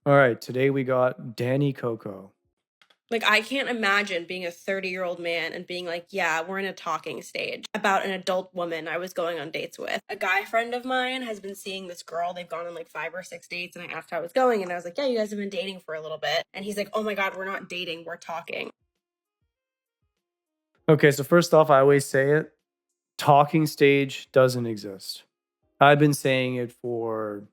All right, today we got Danny Coco. Like, I can't imagine being a 30-year-old man and being like, yeah, we're in a talking stage about an adult woman I was going on dates with. A guy friend of mine has been seeing this girl. They've gone on like 5 or 6 dates, and I asked how it was going, and I was like, yeah, you guys have been dating for a little bit. And he's like, oh my God, we're not dating, we're talking. Okay, so first off, I always say it, talking stage doesn't exist. I've been saying it for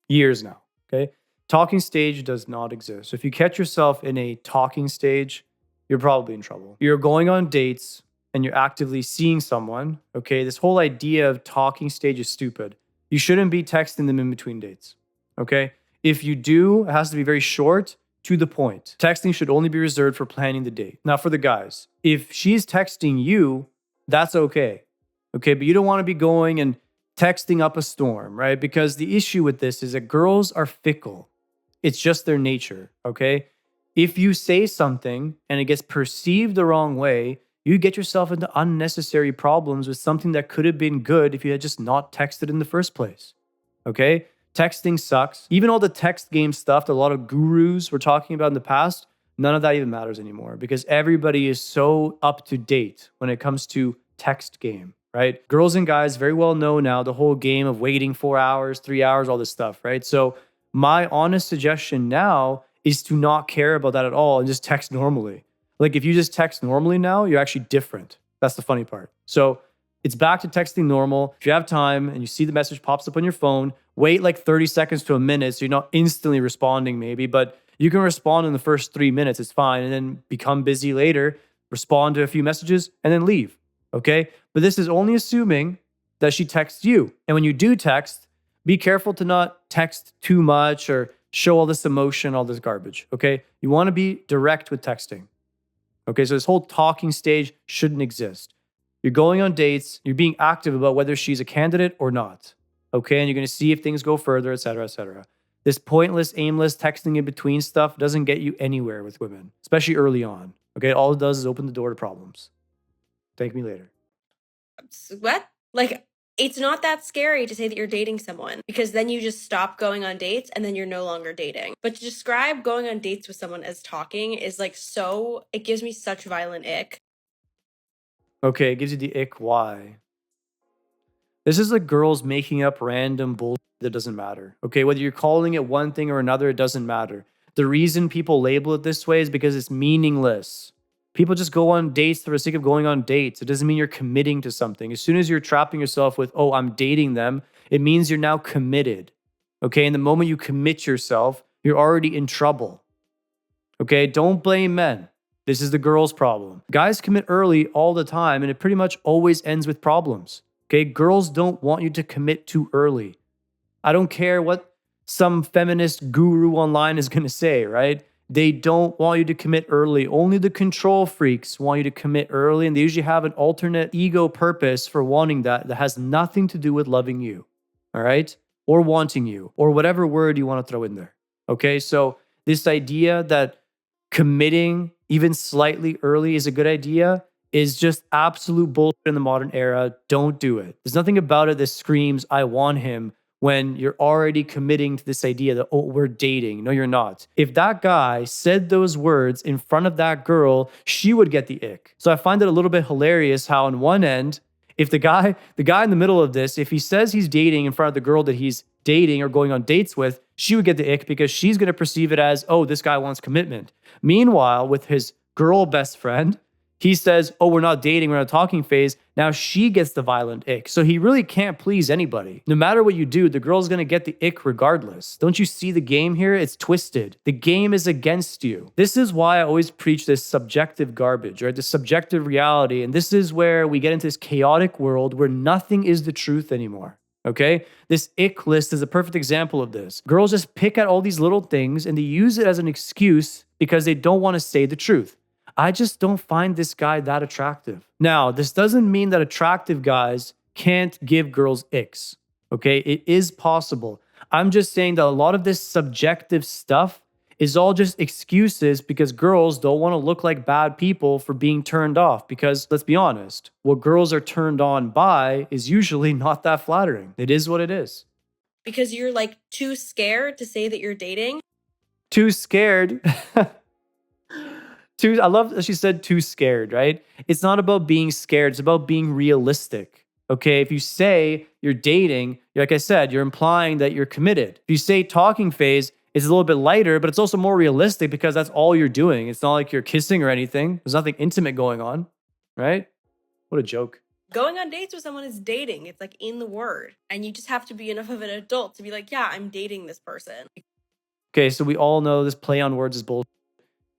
years now, okay? Talking stage does not exist. So if you catch yourself in a talking stage, you're probably in trouble. You're going on dates and you're actively seeing someone, okay? This whole idea of talking stage is stupid. You shouldn't be texting them in between dates, okay? If you do, it has to be very short, to the point. Texting should only be reserved for planning the date. Now, for the guys, if she's texting you, that's okay, okay? But you don't want to be going and texting up a storm, right? Because the issue with this is that girls are fickle. It's just their nature, okay? If you say something and it gets perceived the wrong way, you get yourself into unnecessary problems with something that could have been good if you had just not texted in the first place, okay? Texting sucks. Even all the text game stuff that a lot of gurus were talking about in the past, none of that even matters anymore because everybody is so up to date when it comes to text game, right? Girls and guys very well know now the whole game of waiting 4 hours, 3 hours, all this stuff, right? So my honest suggestion now is to not care about that at all and just text normally. Like if you just text normally now, you're actually different. That's the funny part. So it's back to texting normal. If you have time and you see the message pops up on your phone, wait like 30 seconds to a minute so you're not instantly responding maybe, but you can respond in the first 3 minutes. It's fine. And then become busy later, respond to a few messages, and then leave. Okay? But this is only assuming that she texts you. And when you do text, be careful to not text too much or show all this emotion, all this garbage. Okay? You want to be direct with texting. Okay? So this whole talking stage shouldn't exist. You're going on dates, you're being active about whether she's a candidate or not. Okay, and you're going to see if things go further, etc., etc. This pointless, aimless texting in between stuff doesn't get you anywhere with women, especially early on. Okay, all it does is open the door to problems. Thank me later. What? Like, it's not that scary to say that you're dating someone because then you just stop going on dates and then you're no longer dating. But to describe going on dates with someone as talking is like so, it gives me such violent ick. Okay, it gives you the ick. Why? This is like girls making up random bullshit that doesn't matter. Okay, whether you're calling it one thing or another, it doesn't matter. The reason people label it this way is because it's meaningless. People just go on dates for the sake of going on dates. It doesn't mean you're committing to something. As soon as you're trapping yourself with, oh, I'm dating them, it means you're now committed. Okay, and the moment you commit yourself, you're already in trouble. Okay, don't blame men. This is the girls' problem. Guys commit early all the time, and it pretty much always ends with problems. Okay, girls don't want you to commit too early. I don't care what some feminist guru online is going to say, right? They don't want you to commit early. Only the control freaks want you to commit early, and they usually have an alternate ego purpose for wanting that has nothing to do with loving you, all right? Or wanting you, or whatever word you want to throw in there. Okay, so this idea that committing even slightly early is a good idea is just absolute bullshit in the modern era. Don't do it. There's nothing about it that screams, I want him, when you're already committing to this idea that, oh, we're dating. No, you're not. If that guy said those words in front of that girl, she would get the ick. So I find it a little bit hilarious how on one end, if the guy in the middle of this, if he says he's dating in front of the girl that he's dating or going on dates with, she would get the ick because she's going to perceive it as, oh, this guy wants commitment. Meanwhile, with his girl best friend, he says, oh, we're not dating, we're in a talking phase. Now she gets the violent ick. So he really can't please anybody. No matter what you do, the girl's gonna get the ick regardless. Don't you see the game here? It's twisted. The game is against you. This is why I always preach this subjective garbage, right? This subjective reality. And this is where we get into this chaotic world where nothing is the truth anymore. Okay? This ick list is a perfect example of this. Girls just pick at all these little things and they use it as an excuse because they don't want to say the truth. I just don't find this guy that attractive. Now, this doesn't mean that attractive guys can't give girls icks. Okay? It is possible. I'm just saying that a lot of this subjective stuff is all just excuses because girls don't want to look like bad people for being turned off. Because let's be honest, what girls are turned on by is usually not that flattering. It is what it is. Because you're like too scared to say that you're dating. Too scared. I love that she said too scared, right? It's not about being scared, it's about being realistic. Okay, if you say you're dating, like I said, you're implying that you're committed. If you say talking phase, it's a little bit lighter, but it's also more realistic because that's all you're doing. It's not like you're kissing or anything. There's nothing intimate going on, right? What a joke. Going on dates with someone is dating. It's like in the word. And you just have to be enough of an adult to be like, yeah, I'm dating this person. Okay, so we all know this play on words is bullshit.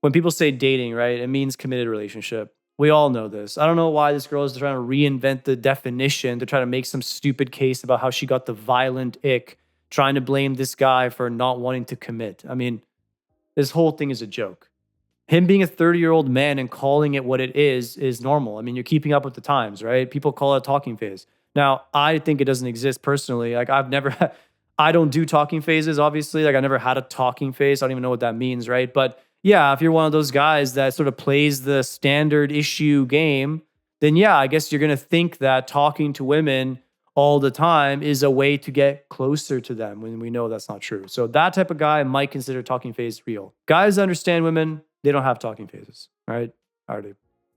When people say dating, right, it means committed relationship. We all know this. I don't know why this girl is trying to reinvent the definition to try to make some stupid case about how she got the violent ick, trying to blame this guy for not wanting to commit. I mean, this whole thing is a joke. Him being a 30-year-old man and calling it what it is normal. I mean, you're keeping up with the times, right? People call it a talking phase. Now, I think it doesn't exist personally. Like, I don't do talking phases, obviously. Like, I never had a talking phase. I don't even know what that means, right? But yeah, if you're one of those guys that sort of plays the standard issue game, then yeah, I guess you're going to think that talking to women all the time is a way to get closer to them when we know that's not true. So that type of guy might consider talking phase real. Guys that understand women, they don't have talking phases, right? I already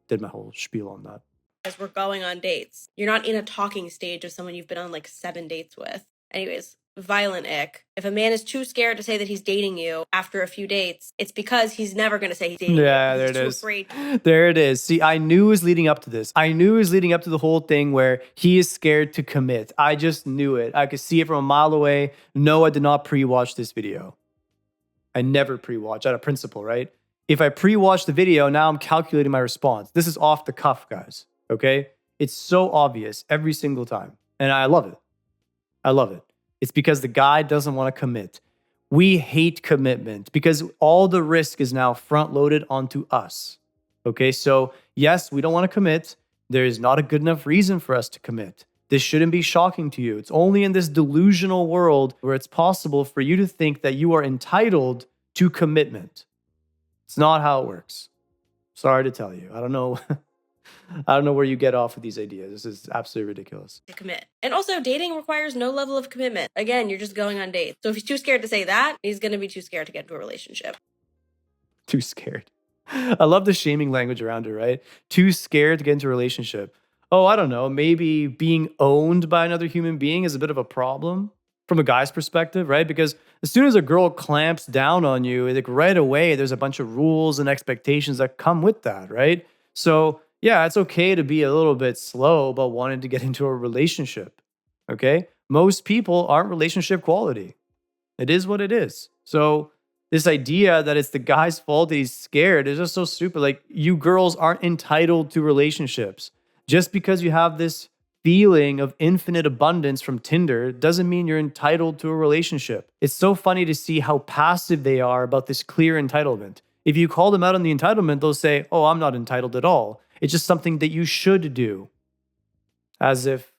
did my whole spiel on that. As we're going on dates, you're not in a talking stage of someone you've been on like 7 dates with. Anyways, violent ick. If a man is too scared to say that he's dating you after a few dates, it's because he's never going to say he's dating you. Yeah, there it is. There it is. See, I knew it was leading up to this. I knew it was leading up to the whole thing where he is scared to commit. I just knew it. I could see it from a mile away. No, I did not pre-watch this video. I never pre-watch out of principle, right? If I pre-watch the video, now I'm calculating my response. This is off the cuff, guys. Okay? It's so obvious every single time. And I love it. I love it. It's because the guy doesn't want to commit. We hate commitment because all the risk is now front loaded onto us. Okay? So, yes, we don't want to commit. There is not a good enough reason for us to commit. This shouldn't be shocking to you. It's only in this delusional world where it's possible for you to think that you are entitled to commitment. It's not how it works. Sorry to tell you. I don't know. I don't know where you get off with these ideas. This is absolutely ridiculous. To commit. And also, dating requires no level of commitment. Again, you're just going on dates. So if he's too scared to say that, he's going to be too scared to get into a relationship. Too scared. I love the shaming language around it, right? Too scared to get into a relationship. Oh, I don't know. Maybe being owned by another human being is a bit of a problem from a guy's perspective, right? Because as soon as a girl clamps down on you, like right away, there's a bunch of rules and expectations that come with that, right? So yeah, it's okay to be a little bit slow about wanting to get into a relationship. Okay. Most people aren't relationship quality. It is what it is. So this idea that it's the guy's fault that he's scared is just so stupid. Like, you girls aren't entitled to relationships. Just because you have this feeling of infinite abundance from Tinder doesn't mean you're entitled to a relationship. It's so funny to see how passive they are about this clear entitlement. If you call them out on the entitlement, they'll say, oh, I'm not entitled at all. It's just something that you should do. As if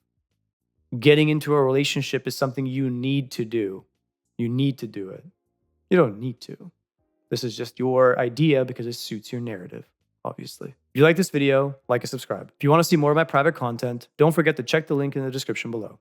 getting into a relationship is something you need to do. You need to do it. You don't need to. This is just your idea because it suits your narrative, obviously. If you like this video, like and subscribe. If you want to see more of my private content, don't forget to check the link in the description below.